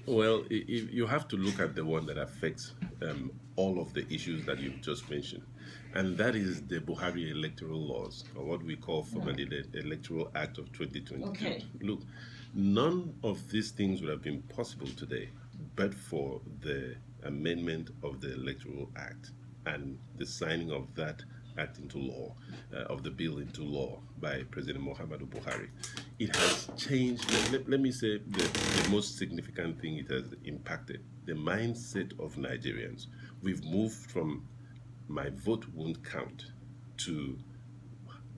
Well, you have to look at the one that affects all of the issues that you've just mentioned, and that is the Buhari electoral laws, or what we call formally the Electoral Act of 2022. Okay. Look, none of these things would have been possible today but for the amendment of the Electoral Act and the signing of that act into law, of the bill into law by President Muhammadu Buhari. It has changed, let me say the most significant thing it has impacted the mindset of Nigerians. We've moved from my vote won't count to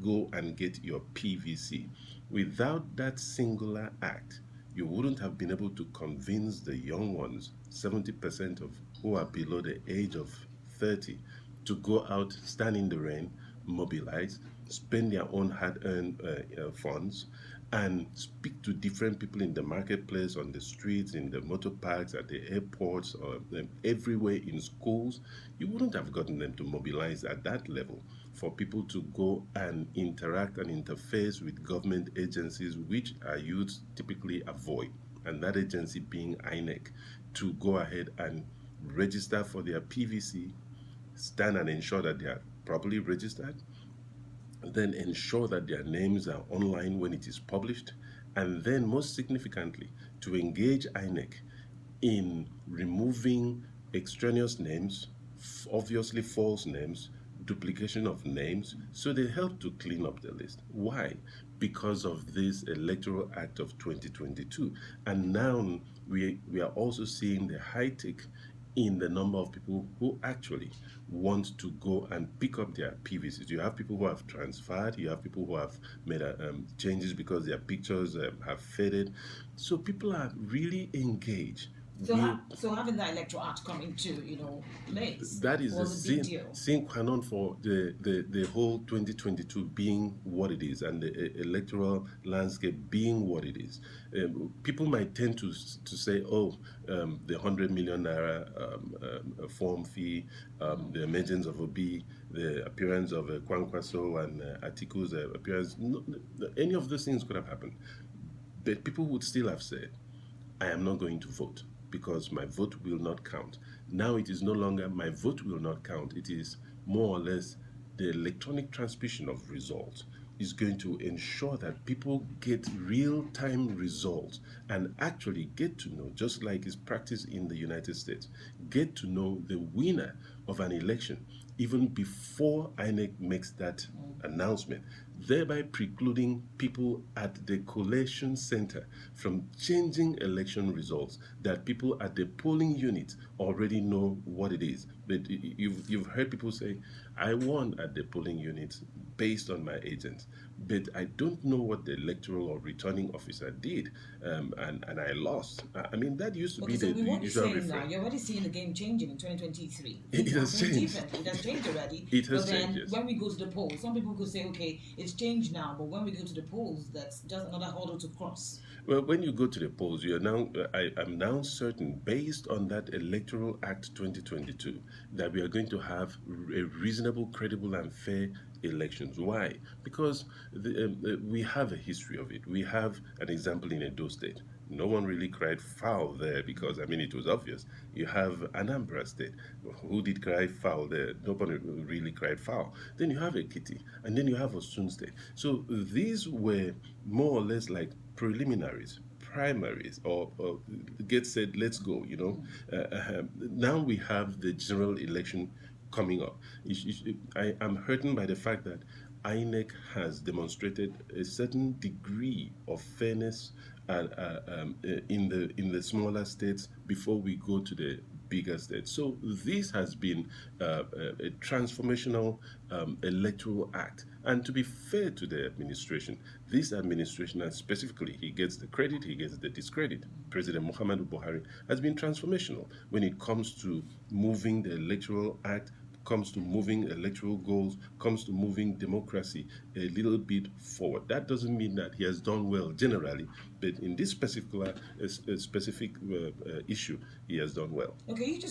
go and get your PVC. Without that singular act, you wouldn't have been able to convince the young ones, 70% of who are below the age of 30, to go out, stand in the rain, mobilize, spend their own hard earned funds, and speak to different people in the marketplace, on the streets, in the motor parks, at the airports, or everywhere in schools. You wouldn't have gotten them to mobilize at that level for people to go and interact and interface with government agencies, which our youths typically avoid, and that agency being INEC, to go ahead and register for their PVC, stand and ensure that they are properly registered, then ensure that their names are online when it is published, and then, most significantly, to engage INEC in removing extraneous names, obviously false names, duplication of names, so they help to clean up the list. Why? Because of this Electoral Act of 2022. And now we are also seeing the high tick in the number of people who actually want to go and pick up their PVCs. You have people who have transferred, you have people who have made changes because their pictures have faded. So people are really engaged. So, We so having that electoral act come into place That is the was a big deal. sine qua non for the whole 2022 being what it is and the electoral landscape being what it is. People might tend to say, oh, the 100 million naira form fee, the emergence of Obi, the appearance of Kwankwaso and Atiku's appearance, no, any of those things could have happened. But people would still have said, I am not going to vote because my vote will not count. Now it is no longer my vote will not count. It is more or less the electronic transmission of results is going to ensure that people get real time results and actually get to know, just like is practiced in the United States, get to know the winner of an election even before INEC makes that announcement, thereby precluding people at the collation center from changing election results that people at the polling unit already know what it is. But you've heard people say, I won at the polling unit based on my agent, but I don't know what the electoral or returning officer did, and I lost. I mean, that used to Okay, be so the with what you're usual saying now, refrain. you're already seeing the game changing in 2023. It Things are has happening changed. differently. It has changed already. It But has changed, then yes. when we go to the polls, some people could say, okay, it's changed now, but when we go to the polls, that's just another hurdle to cross. Well, when you go to the polls, you are now. I am now certain, based on that Electoral Act 2022, that we are going to have a reasonable, credible, and fair elections. Why? Because we have a history of it. We have an example in Edo State. No one really cried foul there because, I mean, it was obvious. You have Anambra State. Who did cry foul there? Nobody really cried foul. Then you have Ekiti, and then you have Osun State. So these were more or less like preliminaries, primaries, or get said, let's go. Now we have the general election coming up. I am hurtened by the fact that INEC has demonstrated a certain degree of fairness in the smaller states before we go to the bigger states. So this has been a transformational electoral act. And to be fair to the administration, this administration, and specifically, he gets the credit, he gets the discredit. President Muhammadu Buhari has been transformational when it comes to moving the electoral act, comes to moving electoral goals, comes to moving democracy a little bit forward. That doesn't mean that he has done well generally, but in this specific issue, he has done well. Okay, you just